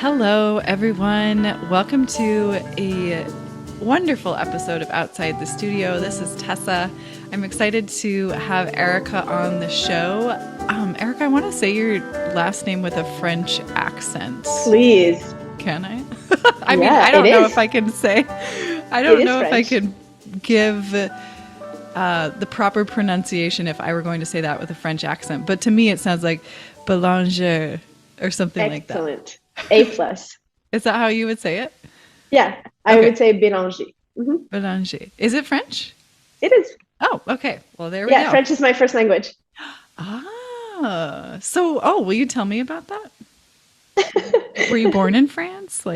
Hello, everyone. Welcome to a wonderful episode of Outside the Studio. This is Tessa. I'm excited to have Erika on the show. Erika, I want to say your last name with a French accent. Please. Can I? I don't know if I can say. I don't know if I can give the proper pronunciation if I were going to say that with a French accent. But to me, it sounds like Belanger or something like that. Excellent. A+. Is that how you would say it? Yeah, I would say Belanger. Mm-hmm. Belanger. Is it French? It is. Oh, okay. Well, there we go. Yeah, French is my first language. Will you tell me about that? Were you born in France?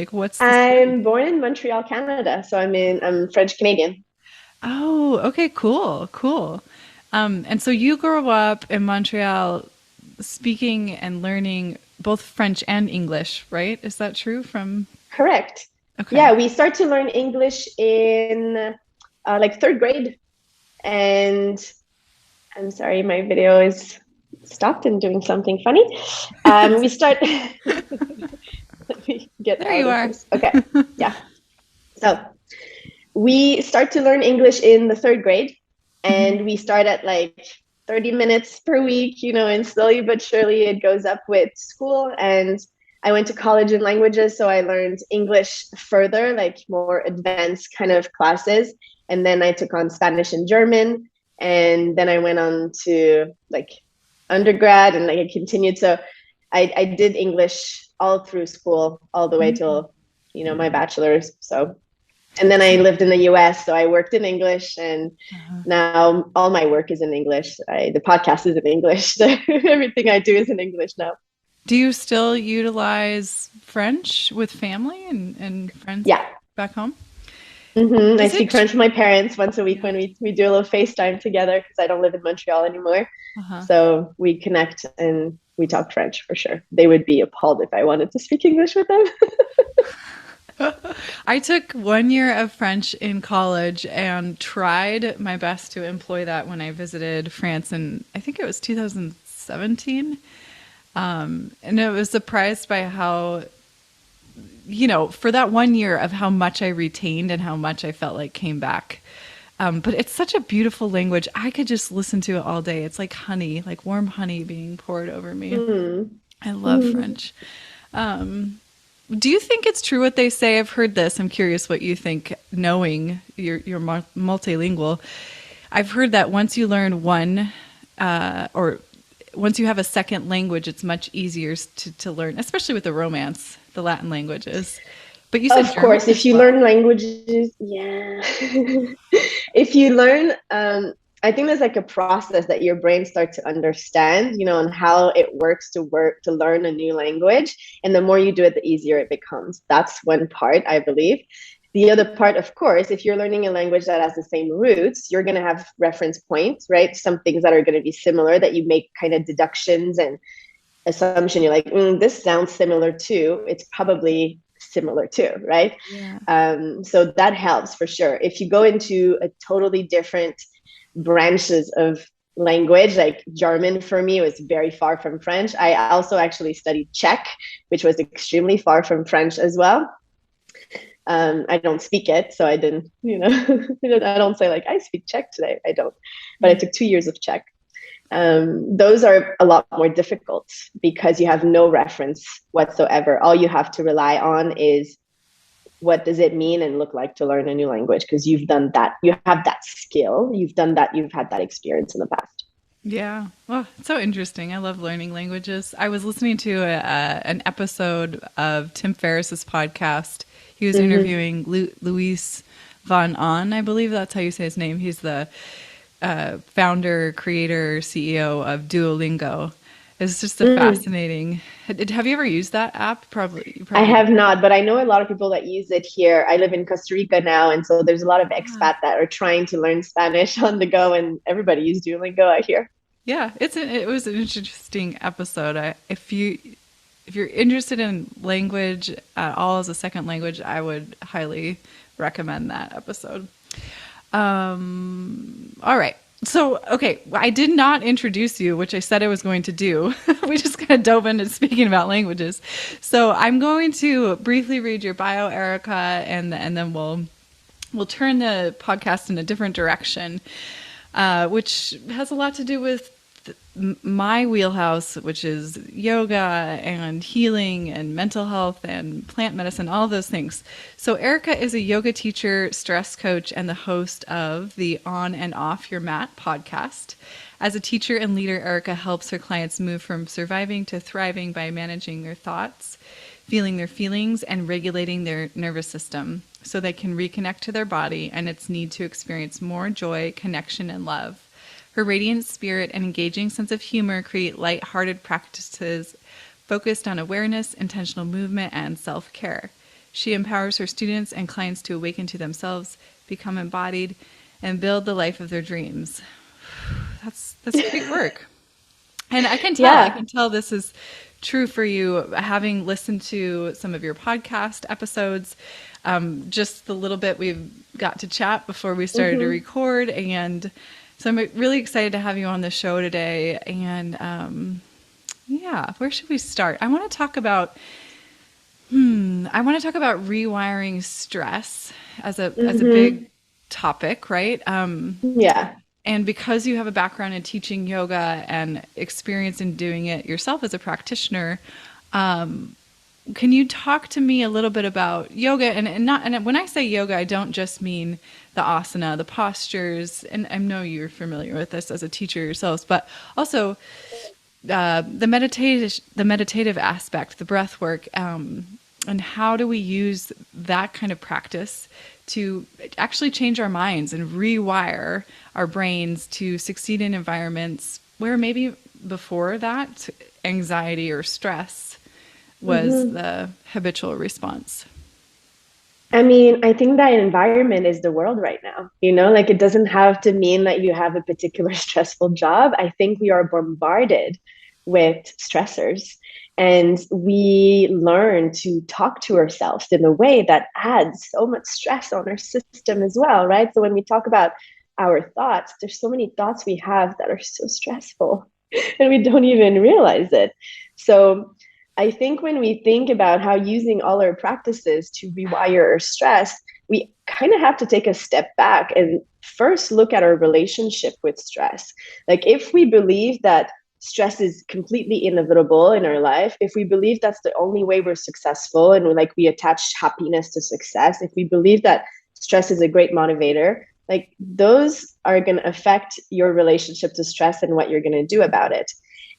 I'm born in Montreal, Canada. So I'm French Canadian. Oh, okay, cool. And so you grew up in Montreal speaking and learning both French and English, right? Is that true? Correct. Okay. Yeah, we start to learn English in third grade. And I'm sorry, my video is stopped and doing something funny. We start. Let me get there. You are. This. Okay. Yeah. So we start to learn English in the third grade, and we start at 30 minutes per week, and slowly but surely it goes up with school. And I went to college in languages, so I learned English further, more advanced kind of classes. And then I took on Spanish and German, and then I went on to undergrad, and I continued. So I did English all through school, all the way till, my bachelor's. So. And then I lived in the US, so I worked in English, and now all my work is in English. The podcast is in English. So everything I do is in English now. Do you still utilize French with family and friends back home? Mm-hmm. I speak French with my parents once a week when we do a little FaceTime together, because I don't live in Montreal anymore. So we connect and we talk French for sure. They would be appalled if I wanted to speak English with them. I took 1 year of French in college and tried my best to employ that when I visited France in, I think it was 2017. And I was surprised by how, for that 1 year of how much I retained and how much I felt like came back. But it's such a beautiful language. I could just listen to it all day. It's like honey, like warm honey being poured over me. I love French. Do you think it's true what they say? I've heard this. I'm curious what you think, knowing you're multilingual. I've heard that once you learn one, or once you have a second language, it's much easier to learn, especially with the Romance, the Latin languages. But you said of course, if you learn languages, yeah. If you learn, I think there's a process that your brain starts to understand, on how it works to learn a new language. And the more you do it, the easier it becomes. That's one part, I believe. The other part, of course, if you're learning a language that has the same roots, you're going to have reference points, right? Some things that are going to be similar, that you make kind of deductions and assumption. You're like, this sounds similar to, it's probably similar to, right? Yeah. So that helps for sure. If you go into a totally different branches of language, like German for me was very far from French. I also actually studied Czech, which was extremely far from French as well. I don't speak it, so I didn't, I don't say I speak Czech today. I don't, but I took 2 years of Czech. Those are a lot more difficult because you have no reference whatsoever. All you have to rely on is what does it mean and look like to learn a new language, because you've done that. You have that skill. You've done that. You've had that experience in the past. Yeah. Well, it's so interesting. I love learning languages. I was listening to an episode of Tim Ferriss's podcast. He was interviewing Luis von Ahn, I believe that's how you say his name. He's the founder, creator, CEO of Duolingo. It's just a fascinating. Have you ever used that app? Probably. I have not, but I know a lot of people that use it here. I live in Costa Rica now, and so there's a lot of expats that are trying to learn Spanish on the go, and everybody uses Duolingo, I hear. Yeah, it was an interesting episode. If you're interested in language at all as a second language, I would highly recommend that episode. All right. So, okay, I did not introduce you, which I said I was going to do. We just kind of dove into speaking about languages. So, I'm going to briefly read your bio, Erica, and then we'll turn the podcast in a different direction, which has a lot to do with my wheelhouse, which is yoga and healing and mental health and plant medicine, all of those things. So Erica is a yoga teacher, stress coach, and the host of the On and Off Your Mat podcast. As a teacher and leader, Erica helps her clients move from surviving to thriving by managing their thoughts, feeling their feelings, and regulating their nervous system so they can reconnect to their body and its need to experience more joy, connection, and love. Her radiant spirit and engaging sense of humor create light-hearted practices focused on awareness, intentional movement, and self-care. She empowers her students and clients to awaken to themselves, become embodied, and build the life of their dreams. That's great work. And I can tell this is true for you, having listened to some of your podcast episodes, just the little bit we've got to chat before we started to record. And so I'm really excited to have you on the show today. And where should we start? I want to talk about rewiring stress as a big topic, right? And because you have a background in teaching yoga and experience in doing it yourself as a practitioner, can you talk to me a little bit about yoga? And when I say yoga, I don't just mean the asana, the postures, and I know you're familiar with this as a teacher yourselves, but also the meditative aspect, the breath work, and how do we use that kind of practice to actually change our minds and rewire our brains to succeed in environments where maybe before that anxiety or stress was the habitual response. I mean, I think that environment is the world right now. Like it doesn't have to mean that you have a particular stressful job. I think we are bombarded with stressors, and we learn to talk to ourselves in a way that adds so much stress on our system as well, right? So when we talk about our thoughts, there's so many thoughts we have that are so stressful and we don't even realize it. So I think when we think about how using all our practices to rewire our stress, we kind of have to take a step back and first look at our relationship with stress. Like if we believe that stress is completely inevitable in our life, if we believe that's the only way we're successful and we attach happiness to success, if we believe that stress is a great motivator, like those are going to affect your relationship to stress and what you're going to do about it.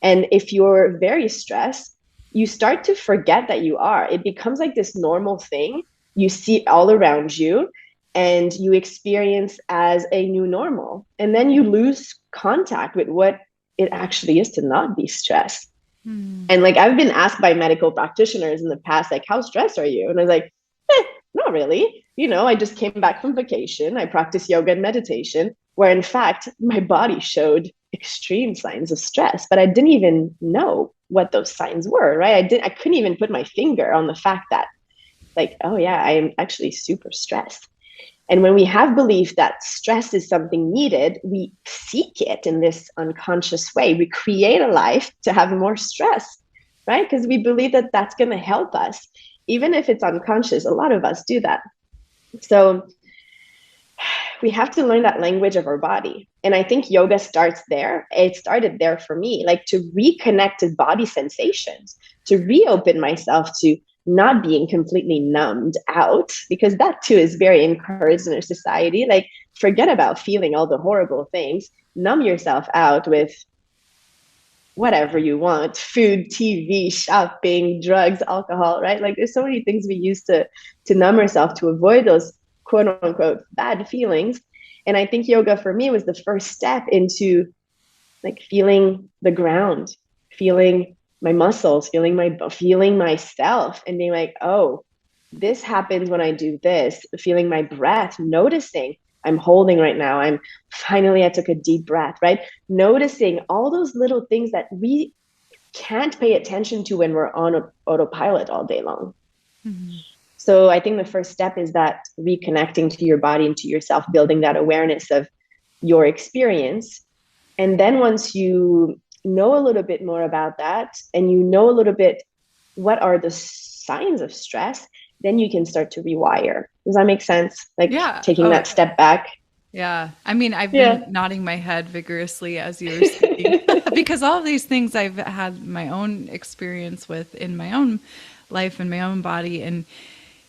And if you're very stressed, you start to forget that you are. It becomes like this normal thing you see all around you and you experience as a new normal. And then you lose contact with what it actually is to not be stressed. And I've been asked by medical practitioners in the past, how stressed are you? And I was like, not really. I just came back from vacation. I practiced yoga and meditation, where in fact, my body showed extreme signs of stress, but I didn't even know what those signs were, right? I couldn't even put my finger on the fact that oh yeah, I am actually super stressed. And when we have belief that stress is something needed, we seek it in this unconscious way. We create a life to have more stress, right? Because we believe that that's going to help us. Even if it's unconscious, a lot of us do that. So we have to learn that language of our body. And I think yoga starts there. It started there for me, to reconnect to body sensations, to reopen myself to not being completely numbed out, because that too is very encouraged in our society. Forget about feeling all the horrible things. Numb yourself out with whatever you want: food, TV, shopping, drugs, alcohol, right? There's so many things we use to numb ourselves, to avoid those quote unquote bad feelings. And I think yoga for me was the first step into feeling the ground, feeling my muscles, feeling myself, and being oh, this happens when I do this, feeling my breath, noticing I'm holding right now. I took a deep breath, right? Noticing all those little things that we can't pay attention to when we're on autopilot all day long. So I think the first step is that reconnecting to your body and to yourself, building that awareness of your experience. And then once you know a little bit more about that, and you know a little bit what are the signs of stress, then you can start to rewire. Does that make sense? Like Yeah. taking Oh, that step back. yeah. I mean, I've Yeah. been nodding my head vigorously as you were speaking because all of these things I've had my own experience with in my own life and my own body. And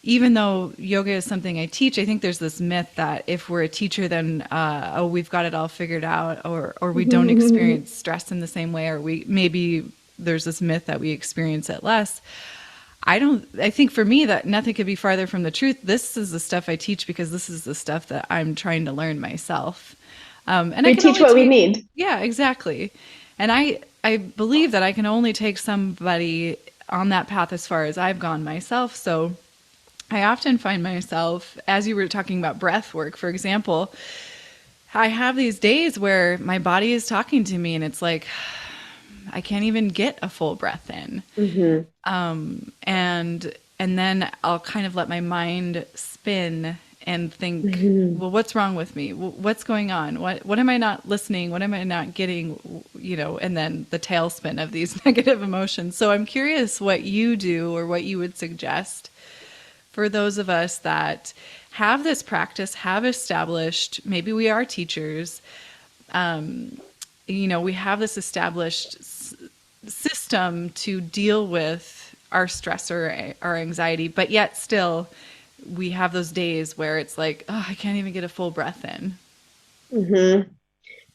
even though yoga is something I teach, I think there's this myth that if we're a teacher, then oh, we've got it all figured out, or we don't experience stress in the same way, or we maybe there's this myth that we experience it less. I think for me that nothing could be farther from the truth. This is the stuff I teach because this is the stuff that I'm trying to learn myself. And We I can teach only what we take, need. yeah, exactly. And I believe that I can only take somebody on that path as far as I've gone myself. So I often find myself, as you were talking about breath work, for example, I have these days where my body is talking to me and it's like, I can't even get a full breath in. Mm-hmm. And then I'll kind of let my mind spin and think, Mm-hmm. well, what's wrong with me? What's going on? What am I not listening? What am I not getting? You know, and then the tailspin of these negative emotions. So I'm curious what you do or what you would suggest for those of us that have this practice, have established, maybe we are teachers, you know, we have this established system to deal with our stress or our anxiety, but yet still we have those days where it's like, oh, I can't even get a full breath in. Mm-hmm.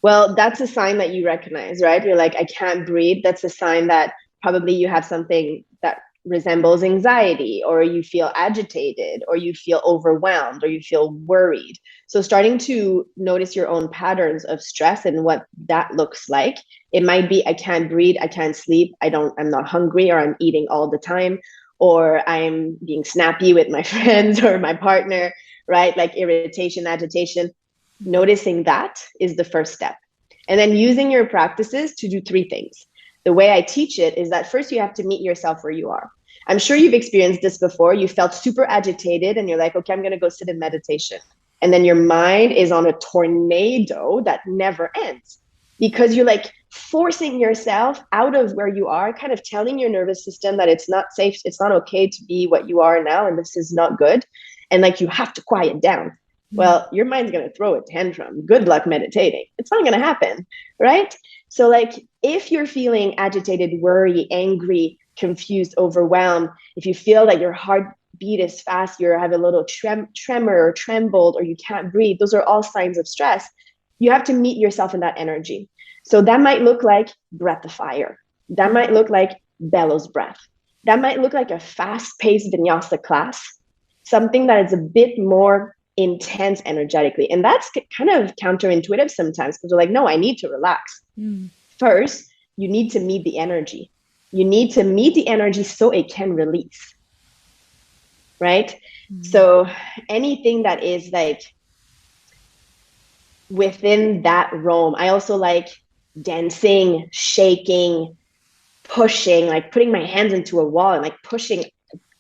Well, that's a sign that you recognize, right? You're like, I can't breathe. That's a sign that probably you have something that resembles anxiety, or you feel agitated, or you feel overwhelmed, or you feel worried. So starting to notice your own patterns of stress and what that looks like. It might be, I can't breathe, I can't sleep, I'm not hungry, or I'm eating all the time, or I'm being snappy with my friends or my partner, right? Like irritation, agitation. Noticing that is the first step. And then using your practices to do three things. The way I teach it is that first you have to meet yourself where you are. I'm sure you've experienced this before. You felt super agitated and you're like, okay, I'm going to go sit in meditation. And then your mind is on a tornado that never ends because you're like forcing yourself out of where you are, kind of telling your nervous system that it's not safe, it's not okay to be what you are now, and this is not good. And like you have to quiet down. Well, your mind's going to throw a tantrum. Good luck meditating. It's not going to happen, right? So like if you're feeling agitated, worried, angry, confused, overwhelmed, if you feel that your heartbeat is fast, you have a little tremor or trembled, or you can't breathe, those are all signs of stress. You have to meet yourself in that energy. So that might look like breath of fire. That might look like bellows breath. That might look like a fast-paced vinyasa class, something that is a bit more intense energetically. And that's kind of counterintuitive sometimes because we're like, no, I need to relax. First, you need to meet the energy. You need to meet the energy so it can release. Right? So anything that is like within that realm. I also like dancing, shaking, pushing, like putting my hands into a wall and like pushing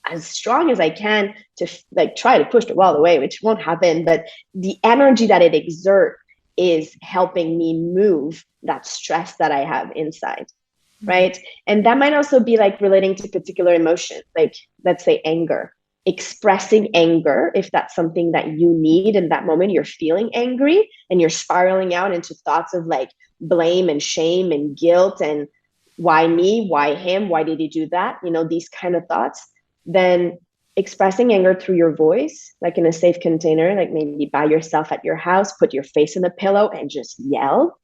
as strong as I can to like try to push the wall away, which won't happen. But the energy that it exerts is helping me move that stress that I have inside. Right. And that might also be like relating to particular emotion, like let's say anger, expressing anger. If that's something that you need in that moment, you're feeling angry and you're spiraling out into thoughts of like blame and shame and guilt and why me, why him, why did he do that? You know, these kind of thoughts. Then expressing anger through your voice, like in a safe container, like maybe by yourself at your house, put your face in a pillow and just yell.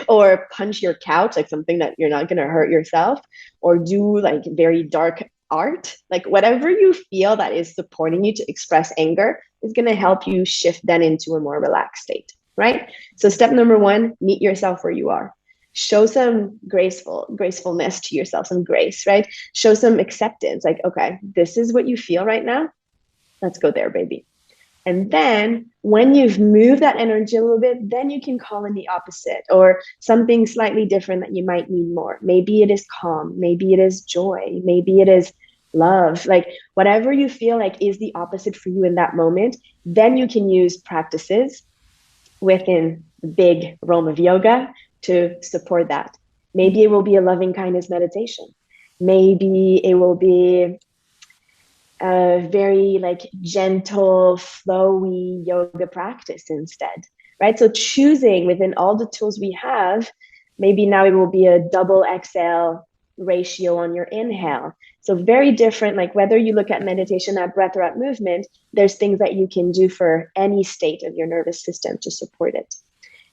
Or punch your couch, like something that you're not going to hurt yourself, or do like very dark art, like whatever you feel that is supporting you to express anger is going to help you shift then into a more relaxed state, right? So step number one, meet yourself where you are. Show some gracefulness to yourself, some grace, right? Show some acceptance, like, okay, this is what you feel right now. Let's go there, baby. And then when you've moved that energy a little bit, then you can call in the opposite or something slightly different that you might need more. Maybe it is calm. Maybe it is joy. Maybe it is love. Like whatever you feel like is the opposite for you in that moment, then you can use practices within the big realm of yoga to support that. Maybe it will be a loving kindness meditation. Maybe it will be a very like gentle, flowy yoga practice instead, right? So choosing within all the tools we have, maybe now it will be a double exhale ratio on your inhale. So very different, like whether you look at meditation, at breath, or at movement, there's things that you can do for any state of your nervous system to support it.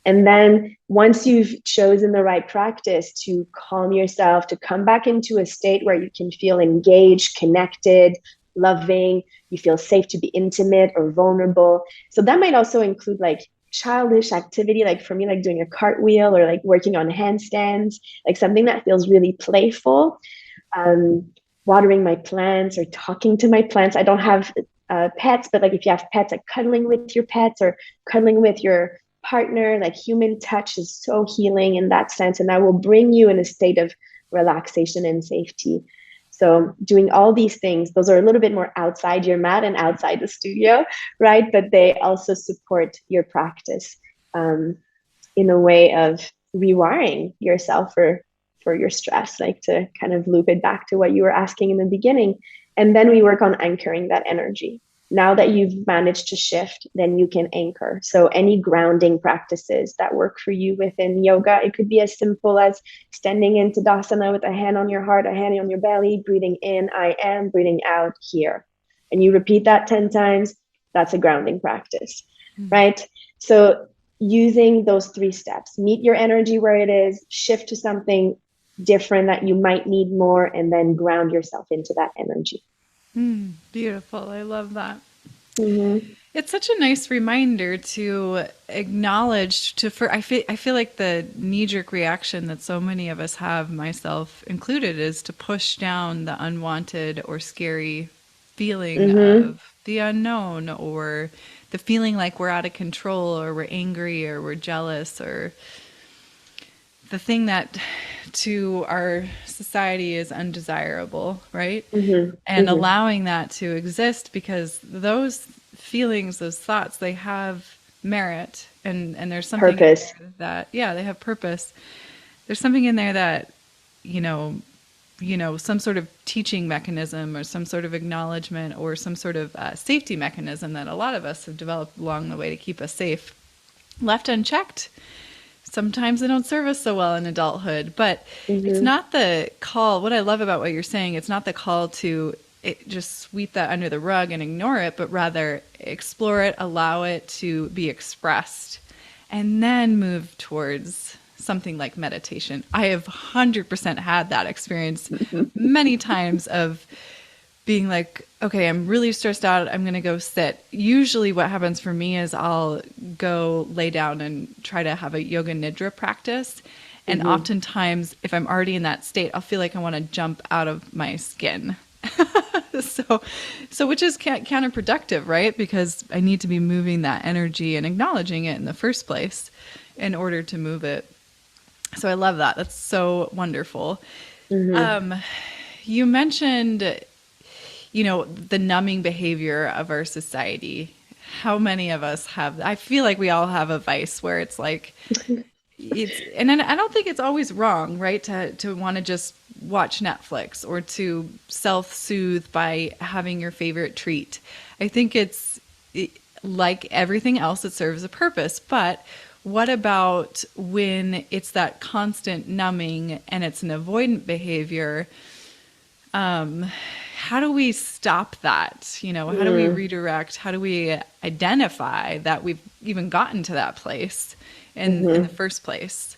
And then once you've chosen the right practice to calm yourself, to come back into a state where you can feel engaged, connected, loving, you feel safe to be intimate or vulnerable. So that might also include like childish activity, like for me, like doing a cartwheel or like working on handstands, like something that feels really playful. Watering my plants or talking to my plants. I don't have pets, but like if you have pets, like cuddling with your pets or cuddling with your partner, like human touch is so healing in that sense, and that will bring you in a state of relaxation and safety. So doing all these things, those are a little bit more outside your mat and outside the studio, right? But they also support your practice in a way of rewiring yourself for your stress, like to kind of loop it back to what you were asking in the beginning. And then we work on anchoring that energy. Now that you've managed to shift, then you can anchor. So any grounding practices that work for you within yoga, it could be as simple as standing in Tadasana with a hand on your heart, a hand on your belly, breathing in, I am, breathing out, here. And you repeat that 10 times, that's a grounding practice, right? So using those 3 steps, meet your energy where it is, shift to something different that you might need more, and then ground yourself into that energy. Beautiful. I love that. Mm-hmm. It's such a nice reminder to acknowledge I feel like the knee-jerk reaction that so many of us have, myself included, is to push down the unwanted or scary feeling of the unknown, or the feeling like we're out of control, or we're angry, or we're jealous, or the thing that to our society is undesirable, right? And allowing that to exist, because those feelings, those thoughts, they have merit, and there's something Purpose. in there that, yeah, they have purpose. There's something in there that, you know, some sort of teaching mechanism, or some sort of acknowledgement, or some sort of safety mechanism that a lot of us have developed along the way to keep us safe, left unchecked. Sometimes they don't serve us so well in adulthood, but it's not the call. What I love about what you're saying, it's not the call to just sweep that under the rug and ignore it, but rather explore it, allow it to be expressed, and then move towards something like meditation. I have 100% had that experience many times of being like, okay, I'm really stressed out, I'm going to go sit. Usually what happens for me is I'll go lay down and try to have a yoga nidra practice. And oftentimes, if I'm already in that state, I'll feel like I want to jump out of my skin. So which is counterproductive, right? Because I need to be moving that energy and acknowledging it in the first place in order to move it. So I love that. That's so wonderful. You mentioned, the numbing behavior of our society. How many of us have? I feel like we all have a vice where it's like, and I don't think it's always wrong, right? To want to just watch Netflix, or to self-soothe by having your favorite treat. I think it's like everything else, it serves a purpose. But what about when it's that constant numbing and it's an avoidant behavior? How do we stop that? How do we redirect? How do we identify that we've even gotten to that place in the first place?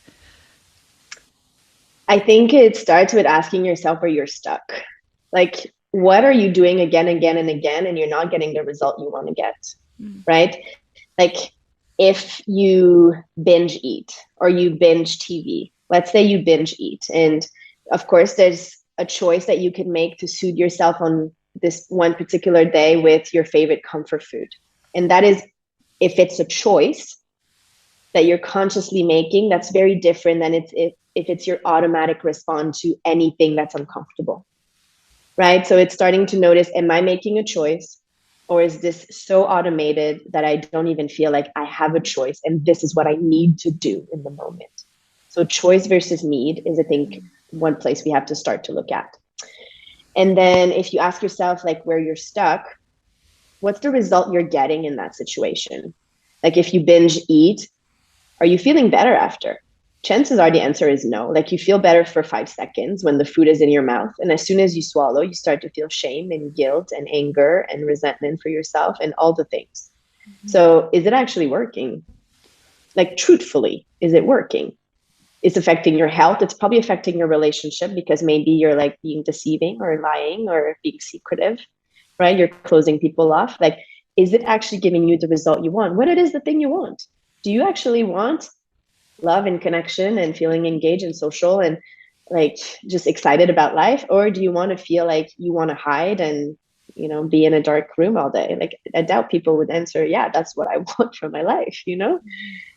I think it starts with asking yourself where you're stuck. Like, what are you doing again, and again, and you're not getting the result you want to get, right? Like, if you binge eat or you binge TV, let's say you binge eat, and of course there's a choice that you can make to soothe yourself on this one particular day with your favorite comfort food. And that is, if it's a choice that you're consciously making, that's very different than if it's your automatic response to anything that's uncomfortable, right? So it's starting to notice, am I making a choice, Or is this so automated that I don't even feel like I have a choice and this is what I need to do in the moment? So choice versus need is, I think, one place we have to start to look at. And then if you ask yourself like where you're stuck, what's the result you're getting in that situation? Like if you binge eat, are you feeling better after? Chances are the answer is no. Like you feel better for 5 seconds when the food is in your mouth. And as soon as you swallow, you start to feel shame and guilt and anger and resentment for yourself and all the things. So is it actually working? Like truthfully, is it working? It's affecting your health. It's probably affecting your relationship because maybe you're like being deceiving or lying or being secretive, right? You're closing people off. Like, is it actually giving you the result you want? What it is the thing you want? Do you actually want love and connection and feeling engaged and social and like just excited about life? Or do you want to feel like you want to hide and, you know, be in a dark room all day? Like, I doubt people would answer, yeah, that's what I want for my life, you know?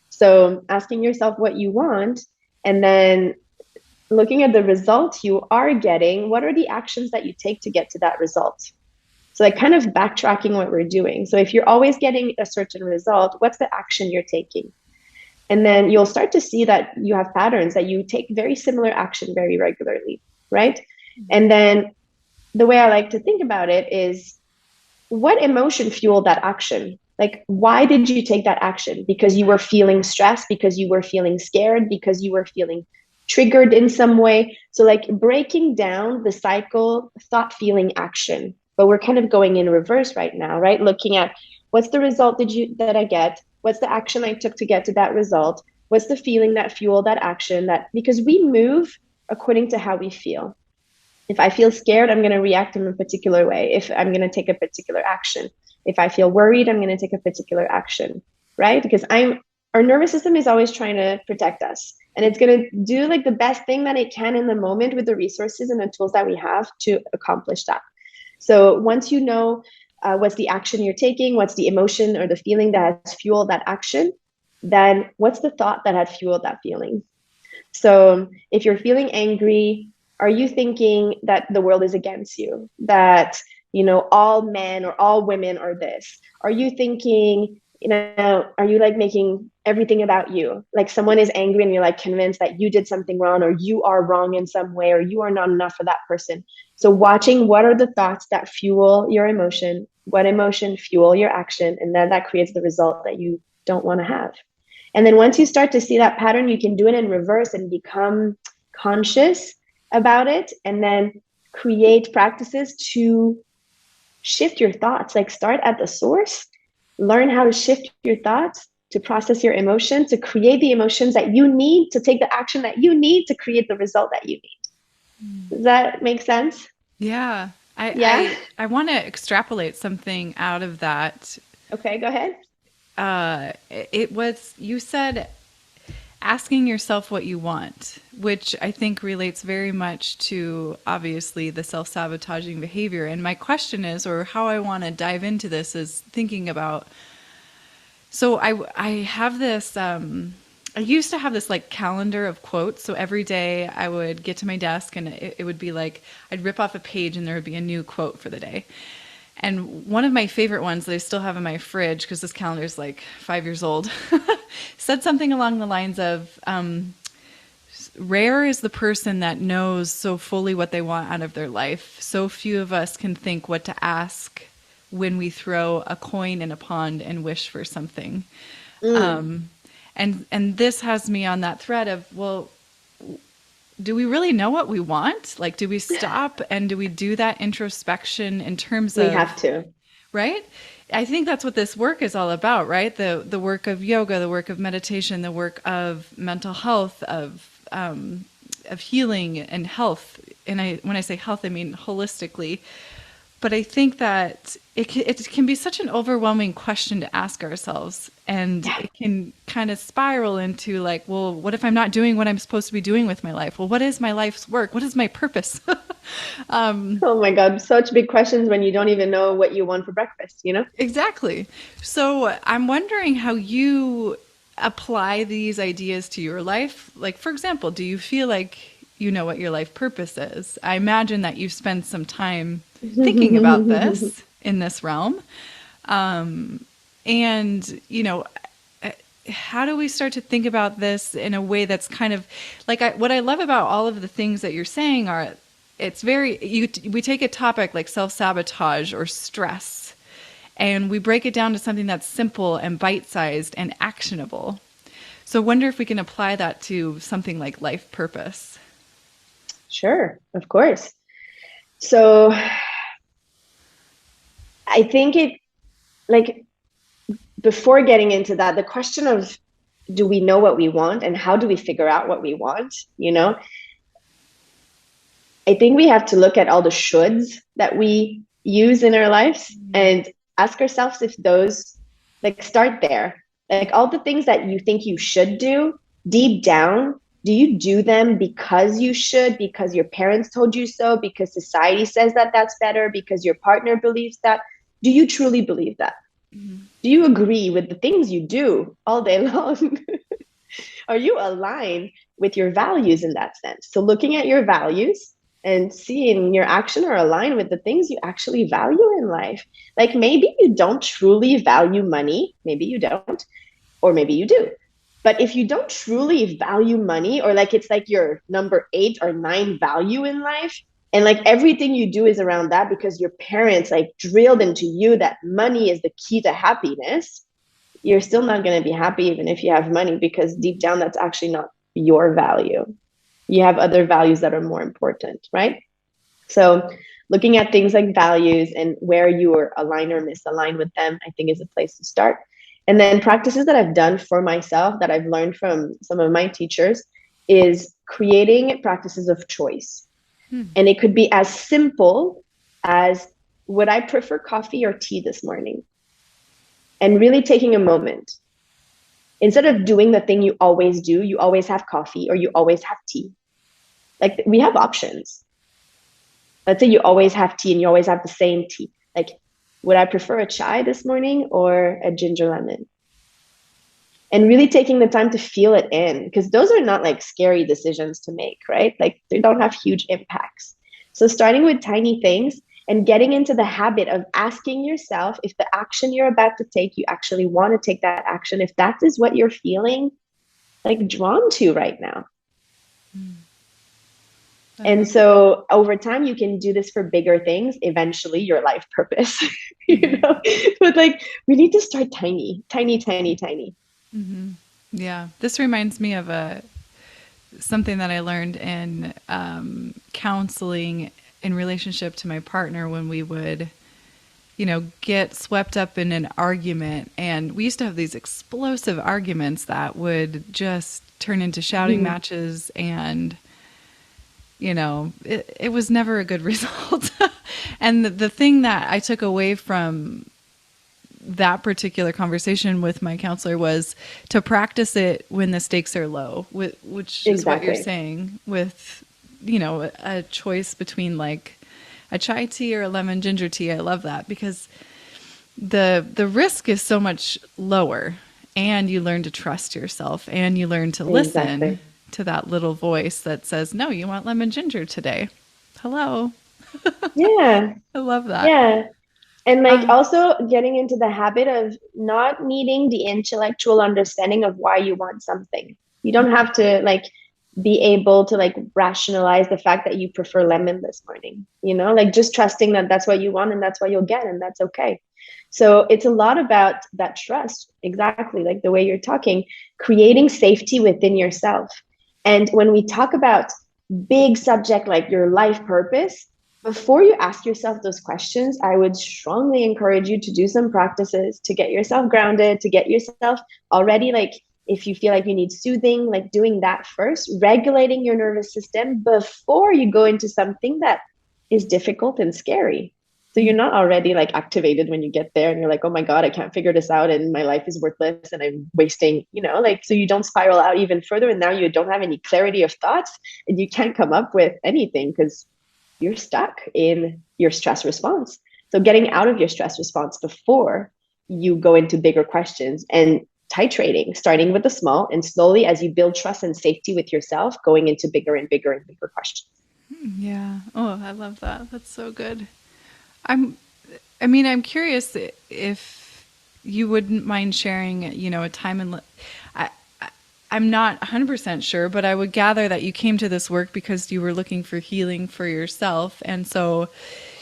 So asking yourself what you want and then looking at the result you are getting, what are the actions that you take to get to that result? So like kind of backtracking what we're doing. So if you're always getting a certain result, what's the action you're taking? And then you'll start to see that you have patterns that you take very similar action very regularly, right? And then the way I like to think about it is what emotion fueled that action? Like, why did you take that action? Because you were feeling stressed, because you were feeling scared, because you were feeling triggered in some way. So like breaking down the cycle, thought, feeling, action. But we're kind of going in reverse right now, right? Looking at what's the result that I get? What's the action I took to get to that result? What's the feeling that fueled that action? That because we move according to how we feel. If I feel scared, I'm going to react in a particular way. If I'm going to take a particular action. If I feel worried, I'm going to take a particular action, right? Because our nervous system is always trying to protect us. And it's going to do like the best thing that it can in the moment with the resources and the tools that we have to accomplish that. So once you know what's the action you're taking, what's the emotion or the feeling that has fueled that action, then what's the thought that had fueled that feeling? So if you're feeling angry, are you thinking that the world is against you? That, you know, all men or all women are this? Are you thinking, you know, are you like making everything about you? Like someone is angry and you're like convinced that you did something wrong or you are wrong in some way or you are not enough for that person. So watching what are the thoughts that fuel your emotion, what emotion fuel your action, and then that creates the result that you don't want to have. And then once you start to see that pattern, you can do it in reverse and become conscious about it and then create practices to shift your thoughts. Like start at the source, learn how to shift your thoughts, to process your emotions, to create the emotions that you need, to take the action that you need to create the result that you need. Does that make sense? Yeah. Yeah. I want to extrapolate something out of that. Okay, go ahead. It was, you said asking yourself what you want, which I think relates very much to obviously the self-sabotaging behavior. And my question is, or how I want to dive into this is thinking about, so I have this, I used to have this like calendar of quotes. So every day I would get to my desk and it would be like, I'd rip off a page and there would be a new quote for the day. And one of my favorite ones that I still have in my fridge, because this calendar is like 5 years old, said something along the lines of, rare is the person that knows so fully what they want out of their life. So few of us can think what to ask when we throw a coin in a pond and wish for something. And this has me on that thread of, well, do we really know what we want? Like, do we stop and do we do that introspection in terms of... We have to. Right? I think that's what this work is all about, right? The work of yoga, the work of meditation, the work of mental health, of healing and health. And when I say health, I mean holistically. But I think that it can be such an overwhelming question to ask ourselves. And it can kind of spiral into like, well, what if I'm not doing what I'm supposed to be doing with my life? Well, what is my life's work? What is my purpose? Oh my God, such big questions when you don't even know what you want for breakfast, you know? Exactly. So I'm wondering how you apply these ideas to your life. Like, for example, do you feel like you know what your life purpose is? I imagine that you've spent some time thinking about this in this realm. And, how do we start to think about this in a way that's kind of like what I love about all of the things that you're saying are it's very we take a topic like self-sabotage or stress and we break it down to something that's simple and bite-sized and actionable. So I wonder if we can apply that to something like life purpose. Sure, of course. So I think like before getting into that, the question of do we know what we want and how do we figure out what we want, I think we have to look at all the shoulds that we use in our lives and ask ourselves if those, like, start there. Like all the things that you think you should do deep down, do you do them because you should, because your parents told you so, because society says that that's better, because your partner believes that? Do you truly believe that? Do you agree with the things you do all day long? Are you aligned with your values in that sense? So looking at your values and seeing your action are aligned with the things you actually value in life. Like maybe you don't truly value money, maybe you don't, or maybe you do. But if you don't truly value money, or like it's like your number 8 or 9 value in life, and like everything you do is around that because your parents like drilled into you that money is the key to happiness, you're still not going to be happy even if you have money, because deep down that's actually not your value. You have other values that are more important, right? So looking at things like values and where you are aligned or misaligned with them, I think is a place to start. And then practices that I've done for myself that I've learned from some of my teachers is creating practices of choice. And it could be as simple as, would I prefer coffee or tea this morning? And really taking a moment. Instead of doing the thing you always do, you always have coffee or you always have tea. Like we have options. Let's say you always have tea and you always have the same tea. Like, would I prefer a chai this morning or a ginger lemon? And really taking the time to feel it in, because those are not like scary decisions to make, right? Like they don't have huge impacts. So starting with tiny things and getting into the habit of asking yourself if the action you're about to take, you actually want to take that action, if that is what you're feeling like drawn to right now. And so over time, you can do this for bigger things, eventually your life purpose, but like we need to start tiny, tiny, tiny, tiny. Mm-hmm. Yeah. This reminds me of something that I learned in counseling in relationship to my partner when we would, get swept up in an argument. And we used to have these explosive arguments that would just turn into shouting matches and it was never a good result. And the thing that I took away from that particular conversation with my counselor was to practice it when the stakes are low, which is what you're saying with, a choice between like a chai tea or a lemon ginger tea. I love that because the risk is so much lower and you learn to trust yourself and you learn to listen to that little voice that says, no, you want lemon ginger today. Hello. Yeah. I love that. Yeah. And like also getting into the habit of not needing the intellectual understanding of why you want something. You don't have to like be able to like rationalize the fact that you prefer lemon this morning, like just trusting that that's what you want and that's what you'll get and that's okay. So it's a lot about that trust, exactly like the way you're talking, creating safety within yourself. And when we talk about big subject like your life purpose, before you ask yourself those questions, I would strongly encourage you to do some practices to get yourself grounded, to get yourself already, like if you feel like you need soothing, like doing that first, regulating your nervous system before you go into something that is difficult and scary. So you're not already like activated when you get there and you're like, oh my God, I can't figure this out and my life is worthless and I'm wasting, like, so you don't spiral out even further. And now you don't have any clarity of thoughts and you can't come up with anything because you're stuck in your stress response. So getting out of your stress response before you go into bigger questions and titrating, starting with the small and slowly as you build trust and safety with yourself, going into bigger and bigger and bigger questions. Yeah. Oh, I love that. That's so good. I mean, I'm curious if you wouldn't mind sharing, a time in. I, I- I'm not 100% sure, but I would gather that you came to this work because you were looking for healing for yourself. And so,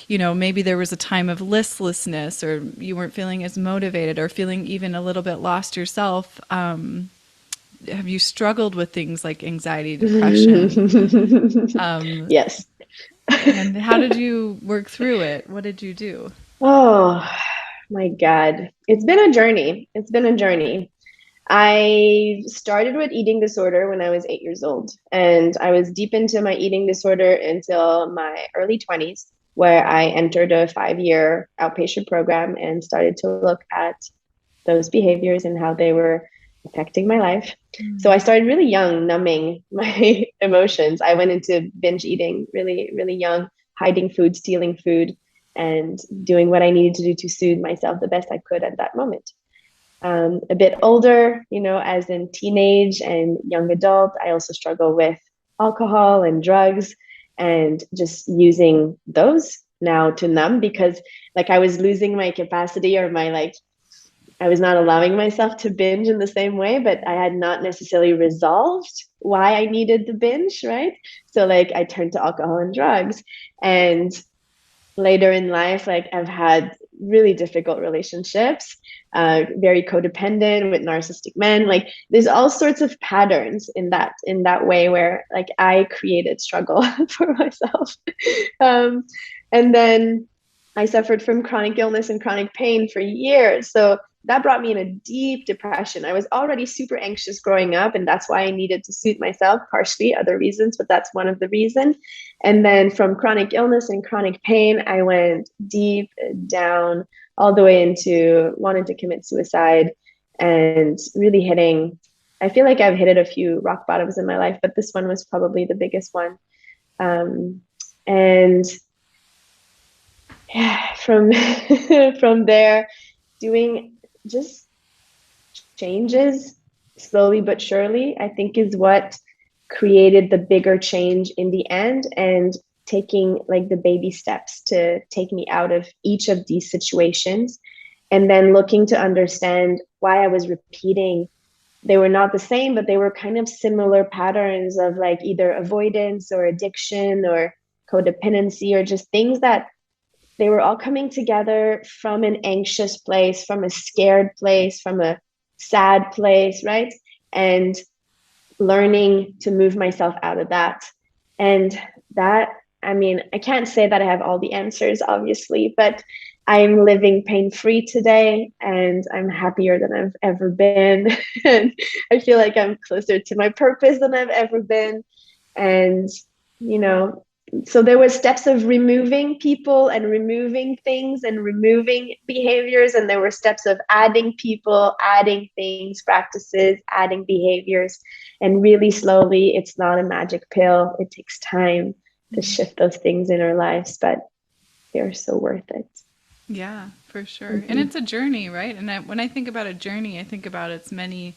maybe there was a time of listlessness, or you weren't feeling as motivated, or feeling even a little bit lost yourself. Have you struggled with things like anxiety, depression? Um, Yes. and how did you work through it? What did you do? Oh my God. It's been a journey. It's been a journey. I started with eating disorder when I was 8 years old, and I was deep into my eating disorder until my early 20s, where I entered a 5 year outpatient program and started to look at those behaviors and how they were affecting my life. So I started really young, numbing my emotions. I went into binge eating really, really young, hiding food, stealing food, and doing what I needed to do to soothe myself the best I could at that moment. A bit older, as in teenage and young adult, I also struggle with alcohol and drugs and just using those now to numb because like I was losing my capacity or my like I was not allowing myself to binge in the same way, but I had not necessarily resolved why I needed the binge, right? So like I turned to alcohol and drugs. And later in life, like I've had really difficult relationships, very codependent with narcissistic men. Like there's all sorts of patterns in that way where like I created struggle for myself. Um, and then I suffered from chronic illness and chronic pain for years. So that brought me in a deep depression. I was already super anxious growing up, and that's why I needed to soothe myself, partially other reasons, but that's one of the reasons. And then from chronic illness and chronic pain, I went deep down all the way into wanting to commit suicide and really hitting. I feel like I've hit a few rock bottoms in my life, but this one was probably the biggest one. And yeah, from from there, doing just changes slowly but surely, I think is what created the bigger change in the end, and taking like the baby steps to take me out of each of these situations, and then looking to understand why I was repeating. They were not the same, but they were kind of similar patterns of like either avoidance or addiction or codependency, or just things that they were all coming together from an anxious place, from a scared place, from a sad place, right? And learning to move myself out of that. And that, I mean, I can't say that I have all the answers, obviously, but I'm living pain free today and I'm happier than I've ever been. And I feel like I'm closer to my purpose than I've ever been. And, you know, so there were steps of removing people and removing things and removing behaviors, and there were steps of adding people, adding things, practices, adding behaviors, and really slowly. It's not a magic pill. It takes time to shift those things in our lives, but they're so worth it. Yeah, for sure. And it's a journey, right? And when I think about a journey, I think about its many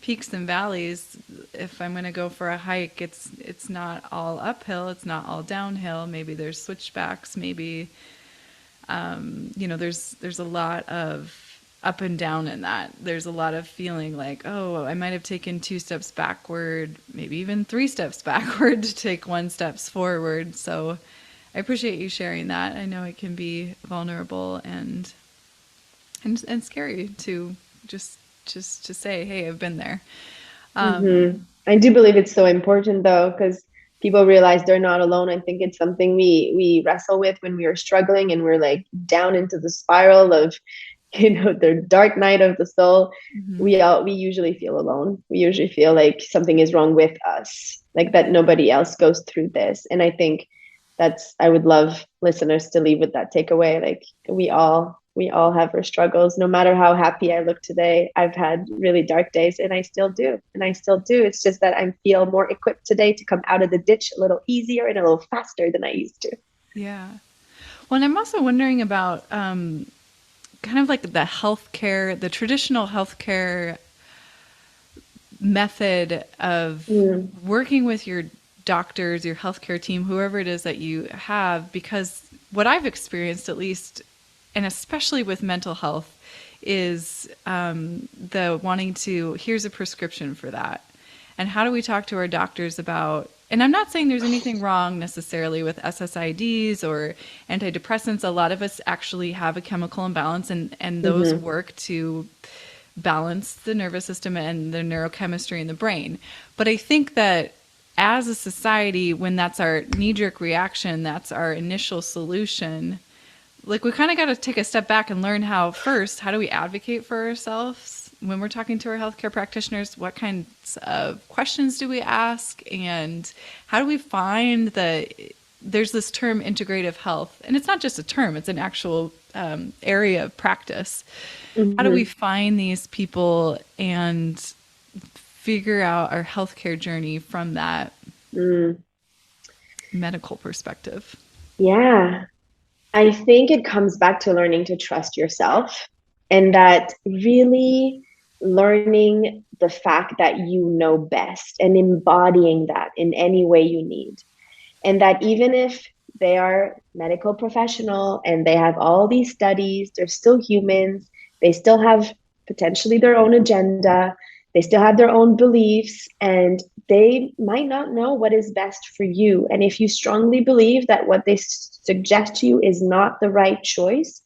peaks and valleys. If I'm going to go for a hike, it's not all uphill, it's not all downhill. Maybe there's switchbacks, maybe there's a lot of up and down in that. There's a lot of feeling like, oh, I might have taken 2 steps backward, maybe even 3 steps backward to take 1 steps forward. So I appreciate you sharing that. I know it can be vulnerable and scary to just to say, hey, I've been there. I do believe it's so important though, because people realize they're not alone. I think it's something we wrestle with when we are struggling and we're like down into the spiral of, the dark night of the soul. We usually feel alone. We usually feel like something is wrong with us, like that nobody else goes through this. And I think I would love listeners to leave with that takeaway. Like we all have our struggles. No matter how happy I look today, I've had really dark days, and I still do. It's just that I feel more equipped today to come out of the ditch a little easier and a little faster than I used to. Yeah. Well, and I'm also wondering about kind of like the traditional healthcare method of working with your doctors, your healthcare team, whoever it is that you have, because what I've experienced, at least, and especially with mental health, is the wanting to, here's a prescription for that. And how do we talk to our doctors about, and I'm not saying there's anything wrong necessarily with SSIDs or antidepressants. A lot of us actually have a chemical imbalance, and those work to balance the nervous system and the neurochemistry in the brain. But I think that as a society, when that's our knee-jerk reaction, that's our initial solution, like we kind of got to take a step back and learn how do we advocate for ourselves when we're talking to our healthcare practitioners? What kinds of questions do we ask? And how do we find there's this term integrative health, and it's not just a term, it's an actual area of practice. How do we find these people and figure out our healthcare journey from that medical perspective? Yeah. I think it comes back to learning to trust yourself, and that really learning the fact that you know best and embodying that in any way you need. And that even if they are medical professional and they have all these studies, they're still humans. They still have potentially their own agenda. They still have their own beliefs, and they might not know what is best for you. And if you strongly believe that what they suggest to you is not the right choice,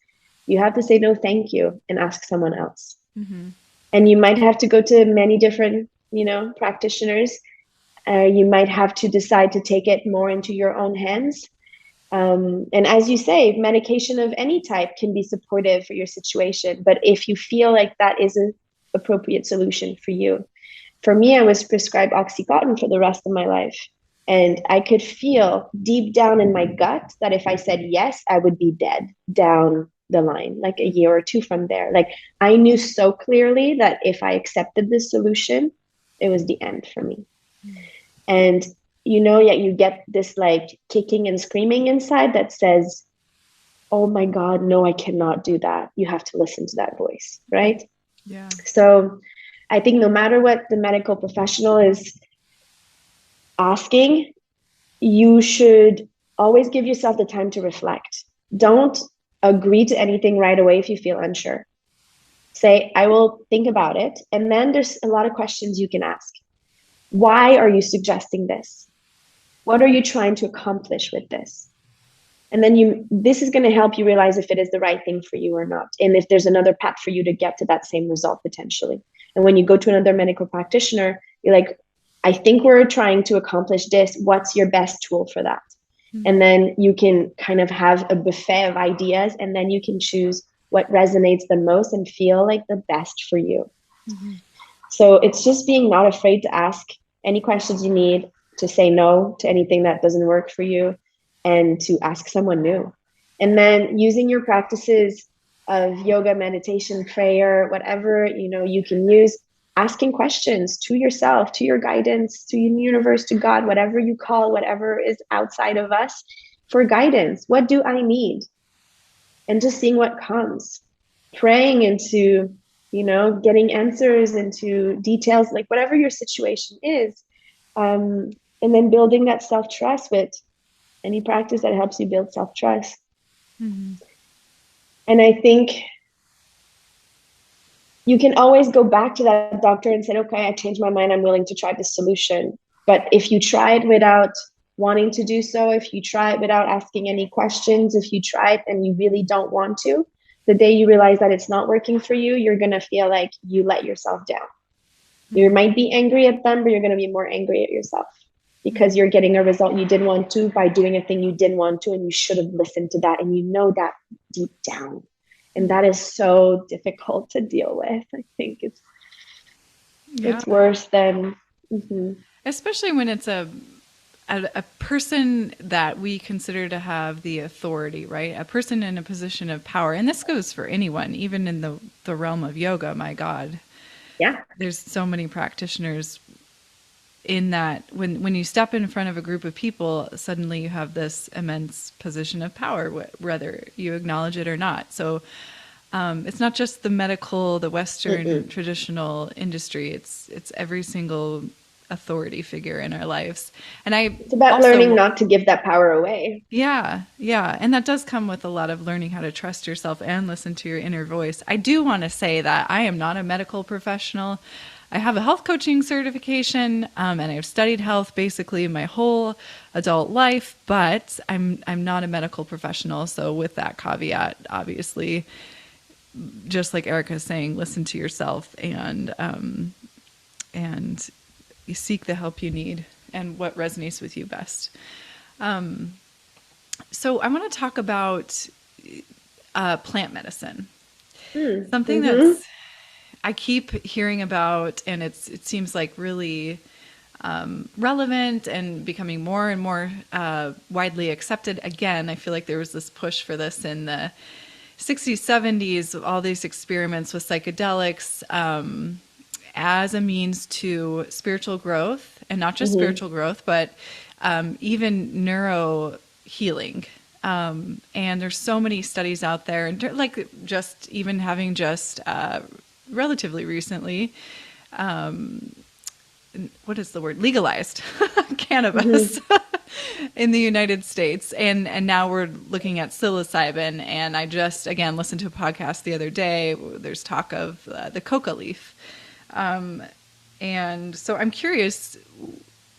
you have to say no, thank you, and ask someone else. And you might have to go to many different, practitioners. You might have to decide to take it more into your own hands. And as you say, medication of any type can be supportive for your situation. But if you feel like that isn't appropriate solution for you. For me, I was prescribed Oxycontin for the rest of my life. And I could feel deep down in my gut that if I said yes, I would be dead down the line, like a year or two from there. Like I knew so clearly that if I accepted this solution, it was the end for me. And yet you get this like kicking and screaming inside that says, oh my God, no, I cannot do that. You have to listen to that voice, right? Yeah. So I think no matter what the medical professional is asking, you should always give yourself the time to reflect. Don't agree to anything right away if you feel unsure. Say, I will think about it. And then there's a lot of questions you can ask. Why are you suggesting this? What are you trying to accomplish with this? And then this is going to help you realize if it is the right thing for you or not. And if there's another path for you to get to that same result potentially. And when you go to another medical practitioner, you're like, I think we're trying to accomplish this. What's your best tool for that? And then you can kind of have a buffet of ideas, and then you can choose what resonates the most and feel like the best for you. So it's just being not afraid to ask any questions you need, to say no to anything that doesn't work for you, and to ask someone new. And then using your practices of yoga, meditation, prayer, whatever, you can use, asking questions to yourself, to your guidance, to your universe, to God, whatever you call, whatever is outside of us, for guidance. What do I need? And just seeing what comes. Praying into, getting answers into details, like whatever your situation is. And then building that self-trust with any practice that helps you build self-trust. And I think you can always go back to that doctor and say, okay, I changed my mind. I'm willing to try this solution. But if you try it without wanting to do so, if you try it without asking any questions, if you try it and you really don't want to, the day you realize that it's not working for you, you're going to feel like you let yourself down. You might be angry at them, but you're going to be more angry at yourself. Because you're getting a result you didn't want to by doing a thing you didn't want to, and you should have listened to that, and you know that deep down. And that is so difficult to deal with. I think it's worse than... Especially when it's a person that we consider to have the authority, right? A person in a position of power. And this goes for anyone, even in the realm of yoga, my God. Yeah. There's so many practitioners in that when you step in front of a group of people, suddenly you have this immense position of power, whether you acknowledge it or not. So it's not just the medical, the Western traditional industry. It's every single authority figure in our lives. And It's about learning not to give that power away. yeah, yeah. And that does come with a lot of learning how to trust yourself and listen to your inner voice. I do want to say that I am not a medical professional. I have a health coaching certification, and I've studied health basically my whole adult life, but I'm not a medical professional. So with that caveat, obviously, just like Erika's saying, listen to yourself and you seek the help you need and what resonates with you best. So I want to talk about plant medicine. Something that's I keep hearing about, and it seems like really relevant and becoming more and more widely accepted. Again, I feel like there was this push for this in the 60s, 70s, all these experiments with psychedelics as a means to spiritual growth, and not just spiritual growth, but even neuro healing. And there's so many studies out there, and like just even having just relatively recently, what is the word? Legalized cannabis in the United States. And now we're looking at psilocybin. And I just, again, listened to a podcast the other day. There's talk of the coca leaf. And so I'm curious,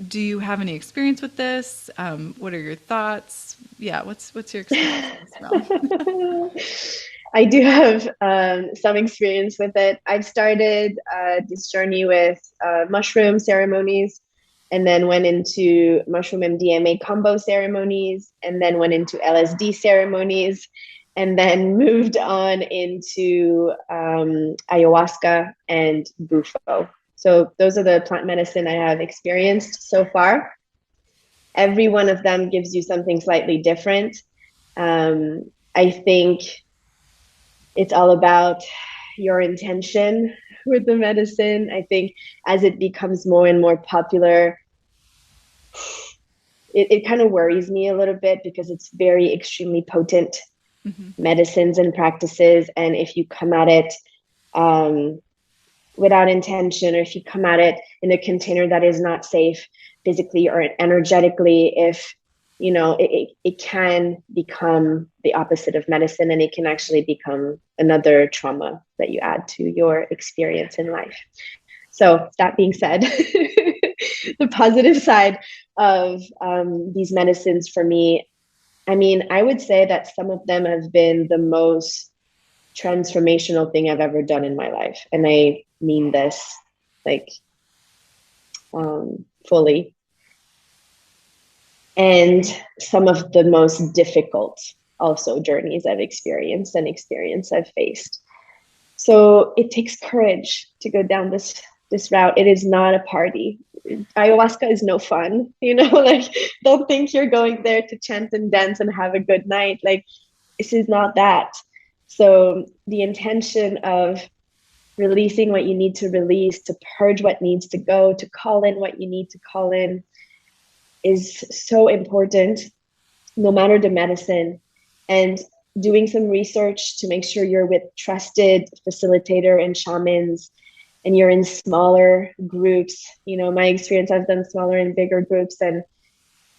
do you have any experience with this? What are your thoughts? Yeah, what's your experience in this realm? I do have some experience with it. I've started this journey with mushroom ceremonies, and then went into mushroom MDMA combo ceremonies, and then went into LSD ceremonies, and then moved on into ayahuasca and bufo. So those are the plant medicine I have experienced so far. Every one of them gives you something slightly different. I think it's all about your intention with the medicine. I think as it becomes more and more popular, it kind of worries me a little bit, because it's very extremely potent medicines and practices. And if you come at it without intention, or if you come at it in a container that is not safe physically or energetically, if it can become the opposite of medicine, and it can actually become another trauma that you add to your experience in life. So that being said, the positive side of these medicines for me, I mean, I would say that some of them have been the most transformational thing I've ever done in my life. And I mean this like fully. And some of the most difficult also journeys I've experienced and experience I've faced. So it takes courage to go down this route. It is not a party. Ayahuasca is no fun, like, don't think you're going there to chant and dance and have a good night. Like, this is not that. So the intention of releasing what you need to release, to purge what needs to go, to call in what you need to call in, is so important, no matter the medicine. And doing some research to make sure you're with trusted facilitator and shamans, and you're in smaller groups. My experience, I've done smaller and bigger groups, and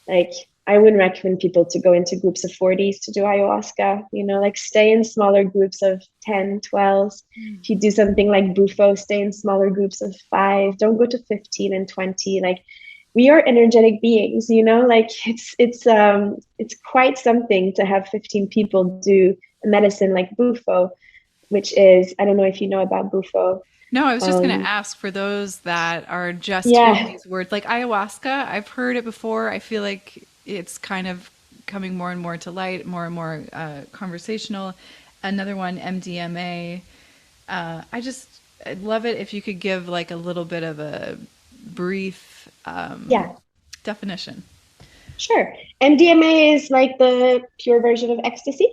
like, I wouldn't recommend people to go into groups of 40s to do ayahuasca. Like, stay in smaller groups of 10, 12. If you do something like bufo, stay in smaller groups of 5. Don't go to 15 and 20. Like, we are energetic beings, like, it's quite something to have 15 people do a medicine like bufo, which is, I don't know if you know about bufo. No, I was just going to ask, for those that are just hearing these words, like ayahuasca, I've heard it before. I feel like it's kind of coming more and more to light, more and more conversational. Another one, MDMA. I'd love it if you could give like a little bit of a brief definition. Sure. MDMA is like the pure version of ecstasy,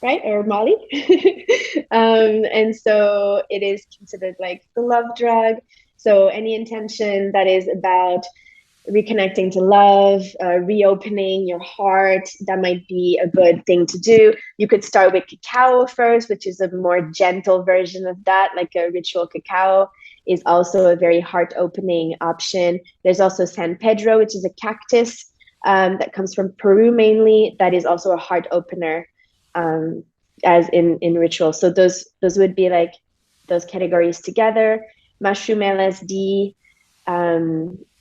right? Or Molly. And so it is considered like the love drug. So any intention that is about reconnecting to love, reopening your heart, that might be a good thing to do. You could start with cacao first, which is a more gentle version of that, like a ritual cacao. is also a very heart opening option. There's also San Pedro, which is a cactus that comes from Peru mainly, that is also a heart opener, as in ritual. So those would be like those categories together. Mushroom, LSD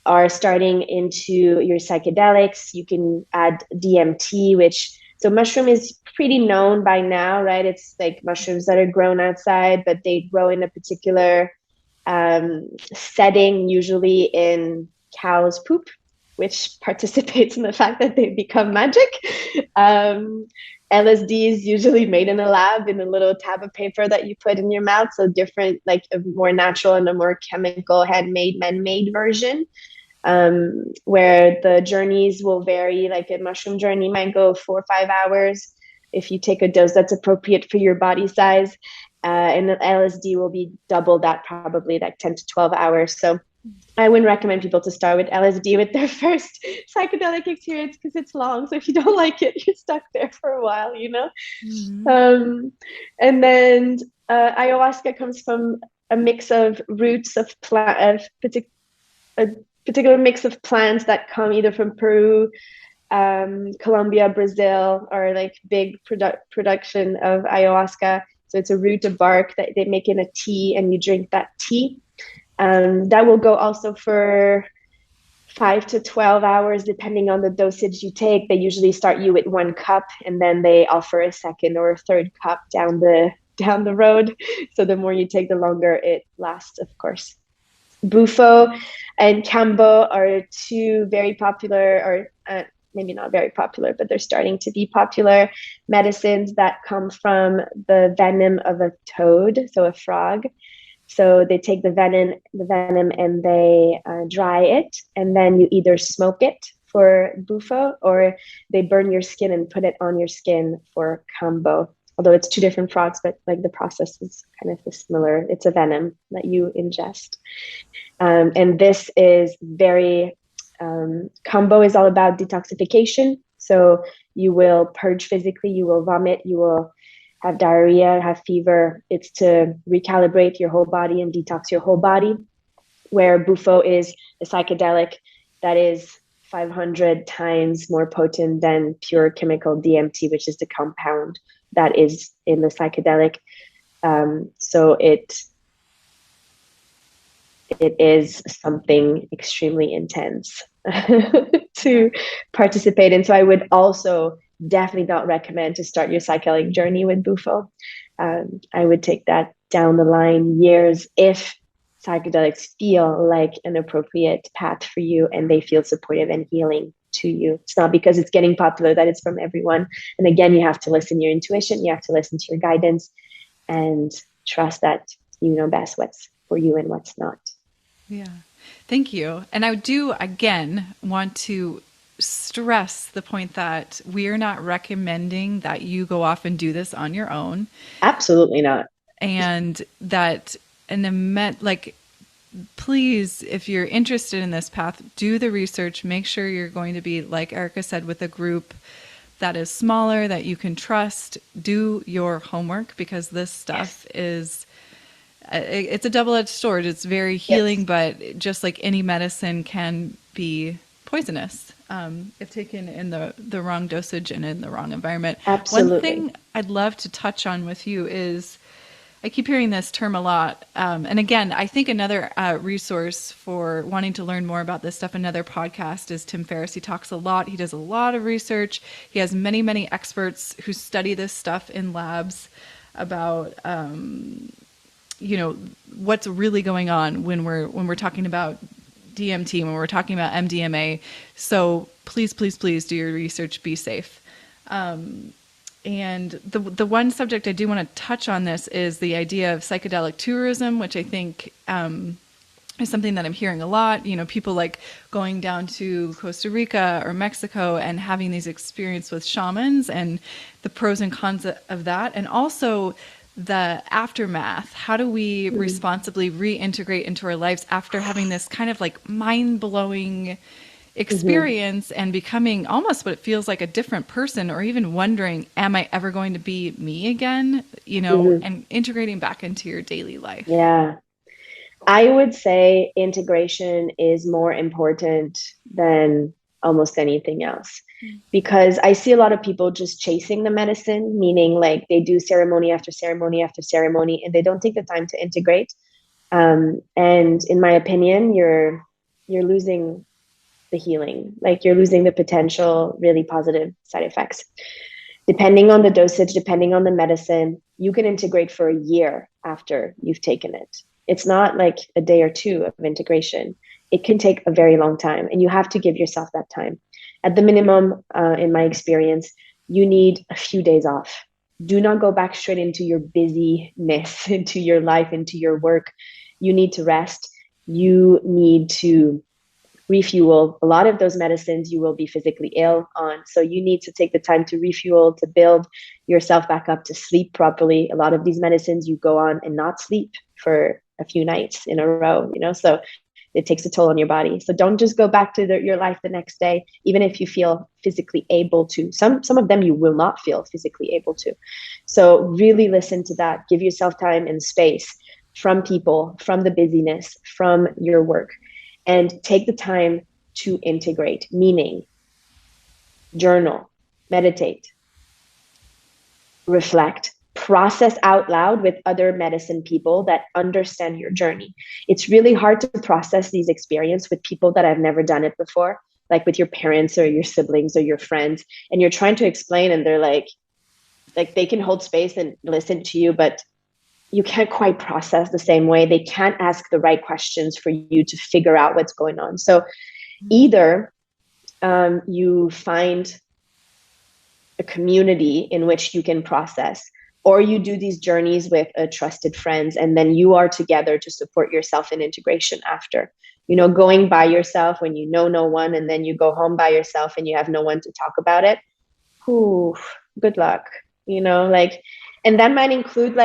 are starting into your psychedelics. You can add DMT, so mushroom is pretty known by now, right? It's like mushrooms that are grown outside, but they grow in a particular setting, usually in cow's poop, which participates in the fact that they become magic. LSD is usually made in a lab in a little tab of paper that you put in your mouth. So different, like a more natural and a more chemical, handmade, man-made version, where the journeys will vary. Like a mushroom journey might go 4 or 5 hours if you take a dose that's appropriate for your body size. And the LSD will be double that, probably like 10 to 12 hours. So I wouldn't recommend people to start with LSD with their first psychedelic experience, because it's long. So if you don't like it, you're stuck there for a while, you know? Mm-hmm. And then ayahuasca comes from a mix of roots of a particular mix of plants that come either from Peru, Colombia, Brazil, or like big production of ayahuasca. So it's a root, a bark that they make in a tea, and you drink that tea. That will go also for 5 to 12 hours, depending on the dosage you take. They usually start you with 1 cup, and then they offer a second or a third cup down the road. So the more you take, the longer it lasts, of course. Bufo and Kambo are 2 very popular, or maybe not very popular, but they're starting to be popular medicines that come from the venom of a toad, so a frog. So they take the venom and they dry it, and then you either smoke it for bufo, or they burn your skin and put it on your skin for kambo. Although it's 2 different frogs, but like the process is kind of similar. It's a venom that you ingest. And this is very, kambo is all about detoxification. So you will purge physically, you will vomit, you will have diarrhea, have fever. It's to recalibrate your whole body and detox your whole body. Where bufo is a psychedelic that is 500 times more potent than pure chemical DMT, which is the compound that is in the psychedelic. So it is something extremely intense to participate in. So I would also definitely not recommend to start your psychedelic journey with bufo. I would take that down the line years if psychedelics feel like an appropriate path for you and they feel supportive and healing to you. It's not because it's getting popular that it's from everyone. And again, you have to listen to your intuition, you have to listen to your guidance, and trust that you know best what's for you and what's not. Yeah. Thank you. And I do, again, want to stress the point that we are not recommending that you go off and do this on your own. Absolutely not. And that please, if you're interested in this path, do the research. Make sure you're going to be, like Erika said, with a group that is smaller, that you can trust. Do your homework, because this stuff is, it's a double-edged sword. It's very healing, but just like any medicine can be poisonous if taken in the wrong dosage and in the wrong environment. Absolutely. One thing I'd love to touch on with you is, I keep hearing this term a lot. And again, I think another resource for wanting to learn more about this stuff, another podcast, is Tim Ferriss. He talks a lot. He does a lot of research. He has many, many experts who study this stuff in labs about, what's really going on when we're talking about DMT, when we're talking about MDMA. So please, please, please do your research. Be safe. And the one subject I do want to touch on this is the idea of psychedelic tourism, which I think is something that I'm hearing a lot. You know, people like going down to Costa Rica or Mexico and having these experiences with shamans, and the pros and cons of that. And also the aftermath. How do we responsibly reintegrate into our lives after having this kind of like mind-blowing experience and becoming almost what it feels like a different person, or even wondering, am I ever going to be me again? And integrating back into your daily life. Yeah. I would say integration is more important than almost anything else, because I see a lot of people just chasing the medicine, meaning like they do ceremony after ceremony after ceremony, and they don't take the time to integrate. And in my opinion, you're losing the healing, like you're losing the potential really positive side effects. Depending on the dosage, depending on the medicine, you can integrate for a year after you've taken it. It's not like a day or two of integration. It can take a very long time, and you have to give yourself that time. At the minimum, in my experience, you need a few days off. Do not go back straight into your busyness, into your life, into your work. You need to rest. You need to refuel. A lot of those medicines you will be physically ill on. So you need to take the time to refuel, to build yourself back up, to sleep properly. A lot of these medicines you go on and not sleep for a few nights in a row, so it takes a toll on your body. So don't just go back to your life the next day, even if you feel physically able to. Some of them you will not feel physically able to. So really listen to that. Give yourself time and space from people, from the busyness, from your work, and take the time to integrate, meaning journal, meditate, reflect, process out loud with other medicine people that understand your journey. It's really hard to process these experiences with people that have never done it before, like with your parents or your siblings or your friends, and you're trying to explain and they're like they can hold space and listen to you, but you can't quite process the same way. They can't ask the right questions for you to figure out what's going on. So either you find a community in which you can process, or you do these journeys with trusted friends, and then you are together to support yourself in integration after. Going by yourself when you know no one, and then you go home by yourself and you have no one to talk about it. Ooh, good luck. And that might include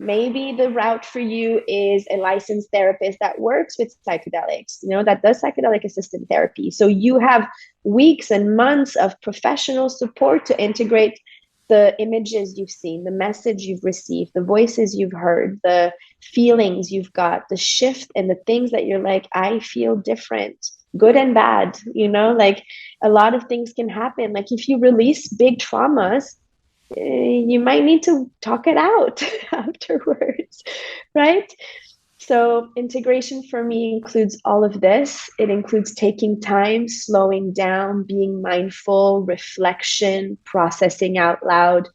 maybe the route for you is a licensed therapist that works with psychedelics, that does psychedelic assisted therapy. So you have weeks and months of professional support to integrate the images you've seen, the message you've received, the voices you've heard, the feelings you've got, the shift and the things that you're like, I feel different, good and bad, a lot of things can happen. Like if you release big traumas, you might need to talk it out afterwards, right? So integration for me includes all of this. It includes taking time, slowing down, being mindful, reflection, processing out loud.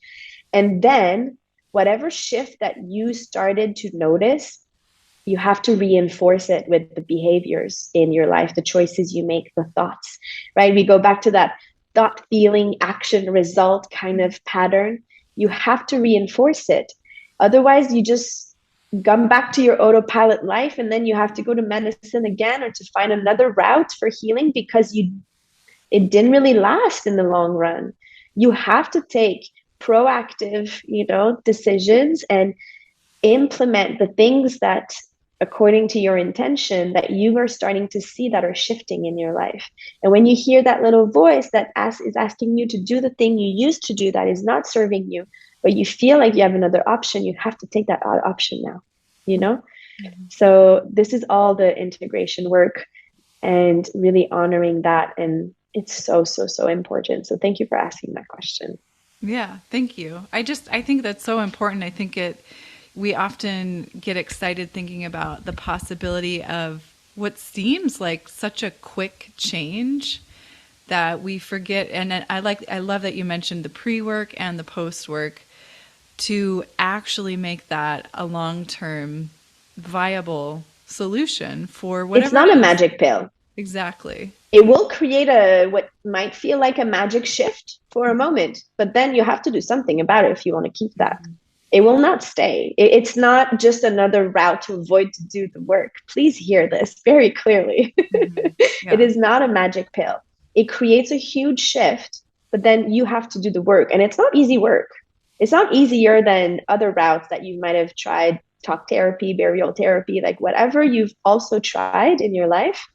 And then whatever shift that you started to notice, you have to reinforce it with the behaviors in your life, the choices you make, the thoughts, right? We go back to that thought, feeling, action, result kind of pattern. You have to reinforce it. Otherwise, you just come back to your autopilot life, and then you have to go to medicine again or to find another route for healing because it didn't really last in the long run. You have to take proactive, decisions and implement the things that according to your intention that you are starting to see that are shifting in your life. And when you hear that little voice that is asking you to do the thing you used to do that is not serving you, but you feel like you have another option, you have to take that option now, Mm-hmm. So this is all the integration work and really honoring that. And it's so, so, so important. So thank you for asking that question. Yeah, thank you. I think that's so important. I think we often get excited thinking about the possibility of what seems like such a quick change that we forget. And I love that you mentioned the pre-work and the post-work to actually make that a long-term viable solution for whatever. It's not a magic pill. Exactly. It will create what might feel like a magic shift for a moment, but then you have to do something about it if you want to keep that. It will not stay. It's not just another route to avoid to do the work. Please hear this very clearly. Mm-hmm. Yeah. It is not a magic pill. It creates a huge shift, but then you have to do the work. And it's not easy work. It's not easier than other routes that you might have tried, talk therapy, burial therapy, like whatever you've also tried in your life.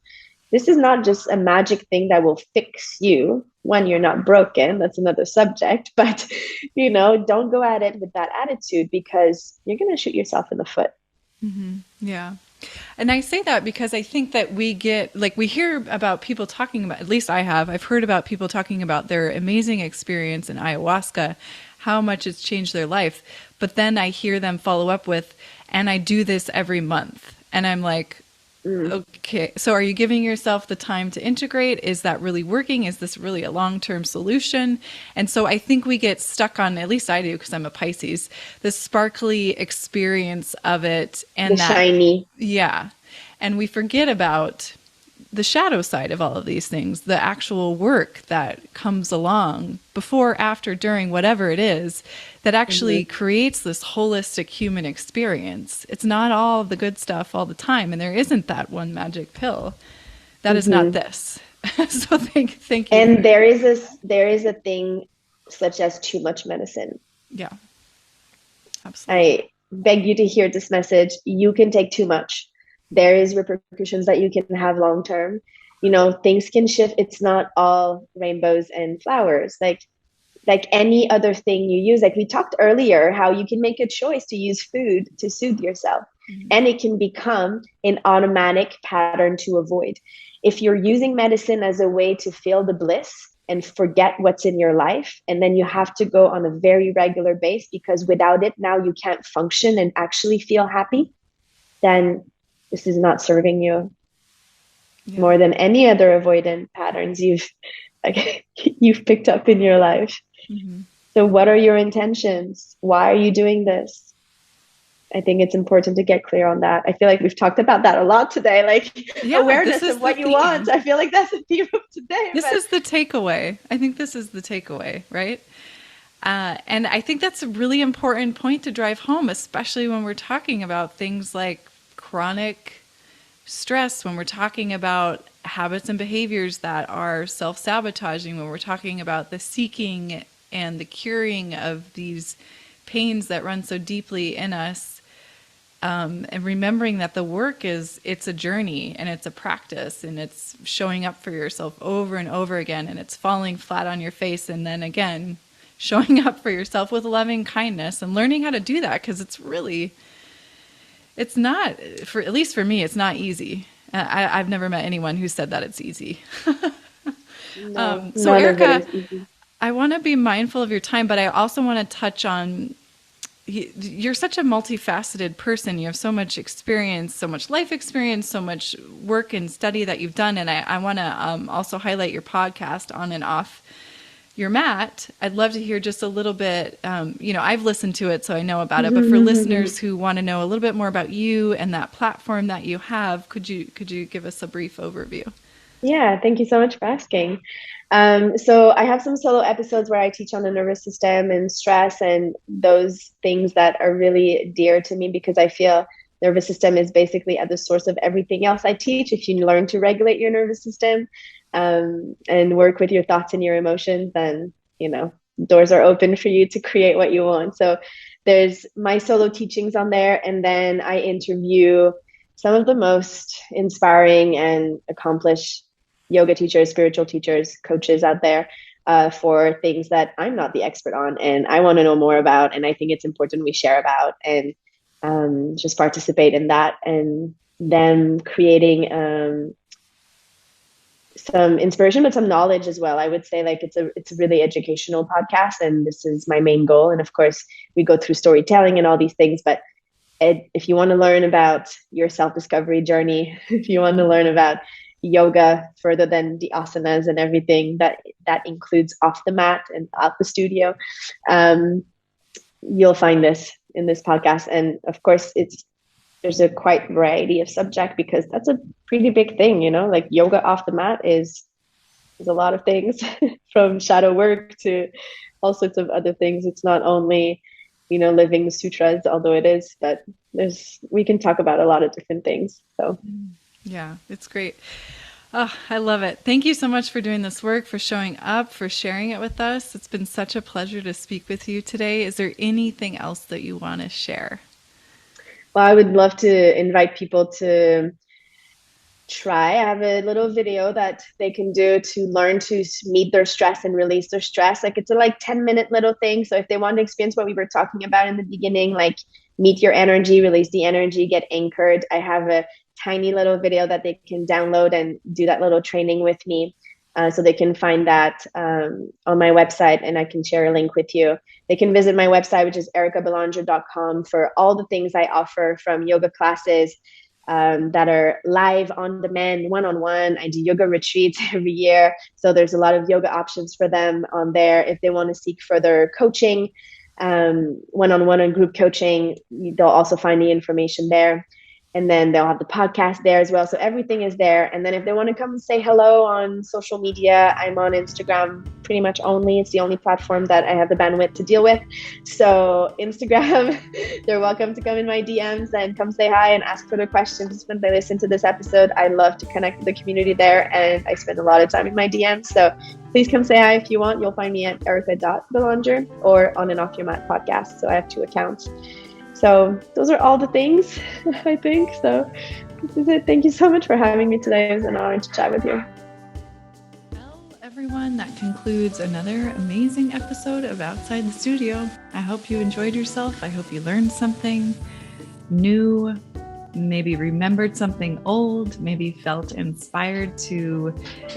This is not just a magic thing that will fix you when you're not broken. That's another subject. But, don't go at it with that attitude because you're going to shoot yourself in the foot. Mm-hmm. Yeah. And I say that because I think that we get, like, we hear about people talking about, at least I've heard about people talking about their amazing experience in ayahuasca, how much it's changed their life. But then I hear them follow up with, and I do this every month. And I'm like, Mm. okay, so are you giving yourself the time to integrate? Is that really working? Is this really a long-term solution? And so I think we get stuck on, at least I do because I'm a Pisces, the sparkly experience of it The and that, shiny. yeah. And we forget about the shadow side of all of these things, the actual work that comes along before, after, during, whatever it is, that actually creates this holistic human experience. It's not all the good stuff all the time, and there isn't that one magic pill. That is not this. So thank you. And there is a thing such as too much medicine. Yeah, absolutely. I beg you to hear this message. You can take too much. There is repercussions that you can have long term. Things can shift. It's not all rainbows and flowers. Like any other thing you use. Like we talked earlier, how you can make a choice to use food to soothe yourself. And it can become an automatic pattern to avoid. If you're using medicine as a way to feel the bliss and forget what's in your life, and then you have to go on a very regular basis because without it, now you can't function and actually feel happy, then this is not serving you more than any other avoidant patterns you've picked up in your life. So what are your intentions? Why are you doing this? I think it's important to get clear on that. I feel like we've talked about that a lot today, like awareness of what you want. I feel like that's the theme of today. This is the takeaway. I think this is the takeaway, right? And I think that's a really important point to drive home, especially when we're talking about things like chronic stress, when we're talking about habits and behaviors that are self-sabotaging, when we're talking about the seeking and the curing of these pains that run so deeply in us. And remembering that the work it's a journey and it's a practice and it's showing up for yourself over and over again, and it's falling flat on your face and then again showing up for yourself with loving kindness and learning how to do that, because it's not, for at least for me, it's not easy. I've never met anyone who said that it's easy. So Erika, I want to be mindful of your time, but I also want to touch on, you're such a multifaceted person. You have so much experience, so much life experience, so much work and study that you've done. And I want to also highlight your podcast, On and Off Your Mat. I'd love to hear just a little bit. I've listened to it, so I know about it. But for listeners who want to know a little bit more about you and that platform that you have, could you give us a brief overview? Yeah, thank you so much for asking. So I have some solo episodes where I teach on the nervous system and stress and those things that are really dear to me, because I feel nervous system is basically at the source of everything else I teach. If you learn to regulate your nervous system and work with your thoughts and your emotions, then, doors are open for you to create what you want. So there's my solo teachings on there. And then I interview some of the most inspiring and accomplished yoga teachers, spiritual teachers, coaches out there for things that I'm not the expert on and I want to know more about. And I think it's important we share about and just participate in that, and then creating some inspiration, but some knowledge as well. I would say it's a really educational podcast, and this is my main goal. And of course, we go through storytelling and all these things, but if you want to learn about your self-discovery journey, if you want to learn about yoga further than the asanas and everything that includes off the mat and out the studio, you'll find this in this podcast. And of course, there's a quite variety of subject, because that's a pretty big thing, like yoga off the mat is a lot of things from shadow work to all sorts of other things. It's not only living the sutras, although it is, but we can talk about a lot of different things. So yeah, it's great. Oh, I love it. Thank you so much for doing this work, for showing up, for sharing it with us. It's been such a pleasure to speak with you today. Is there anything else that you want to share? Well, I would love to invite people to try. I have a little video that they can do to learn to meet their stress and release their stress. Like it's a 10-minute little thing. So if they want to experience what we were talking about in the beginning, like meet your energy, release the energy, get anchored, I have a tiny little video that they can download and do that little training with me. So they can find that on my website, and I can share a link with you. They can visit my website, which is erikabelanger.com, for all the things I offer, from yoga classes that are live on demand, one-on-one. I do yoga retreats every year. So there's a lot of yoga options for them on there. If they want to seek further coaching, one-on-one and group coaching, they'll also find the information there. And then they'll have the podcast there as well. So everything is there. And then if they want to come and say hello on social media, I'm on Instagram pretty much only. It's the only platform that I have the bandwidth to deal with. So Instagram, they're welcome to come in my DMs and come say hi and ask further questions when they listen to this episode. I love to connect with the community there, and I spend a lot of time in my DMs. So please come say hi if you want. You'll find me at erika.belanger or On and Off Your Mat podcast. So I have 2 accounts. So those are all the things, I think. So this is it. Thank you so much for having me today. It was an honor to chat with you. Well, everyone, that concludes another amazing episode of Outside the Studio. I hope you enjoyed yourself. I hope you learned something new, maybe remembered something old, maybe felt inspired to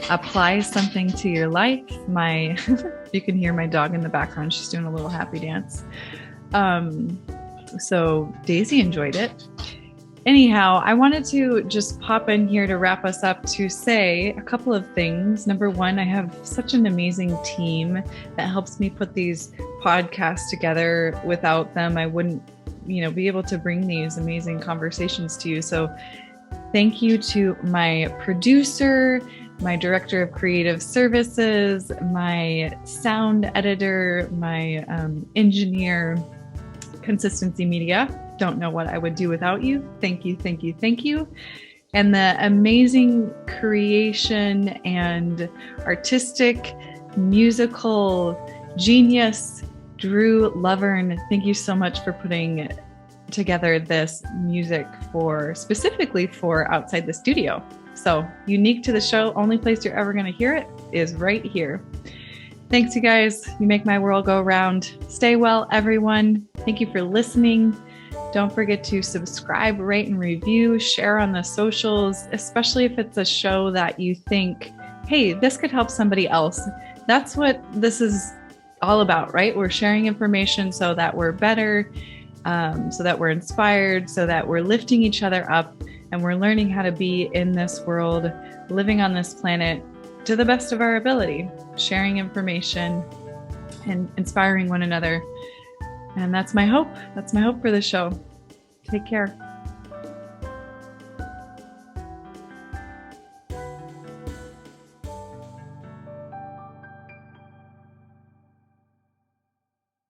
apply something to your life. You can hear my dog in the background. She's doing a little happy dance. So Daisy enjoyed it. Anyhow, I wanted to just pop in here to wrap us up to say a couple of things. Number one, I have such an amazing team that helps me put these podcasts together. Without them, I wouldn't, be able to bring these amazing conversations to you. So thank you to my producer, my director of creative services, my sound editor, my engineer, Consistency Media. Don't know what I would do without you. Thank you, thank you, thank you. And the amazing creation and artistic musical genius, Drew Lovern. Thank you so much for putting together this music specifically for Outside the Studio. So unique to the show, only place you're ever going to hear it is right here. Thanks, you guys. You make my world go round. Stay well, everyone. Thank you for listening. Don't forget to subscribe, rate, and review, share on the socials, especially if it's a show that you think, hey, this could help somebody else. That's what this is all about, right? We're sharing information so that we're better, so that we're inspired, so that we're lifting each other up, and we're learning how to be in this world, living on this planet to the best of our ability, sharing information and inspiring one another. And that's my hope. That's my hope for the show. Take care.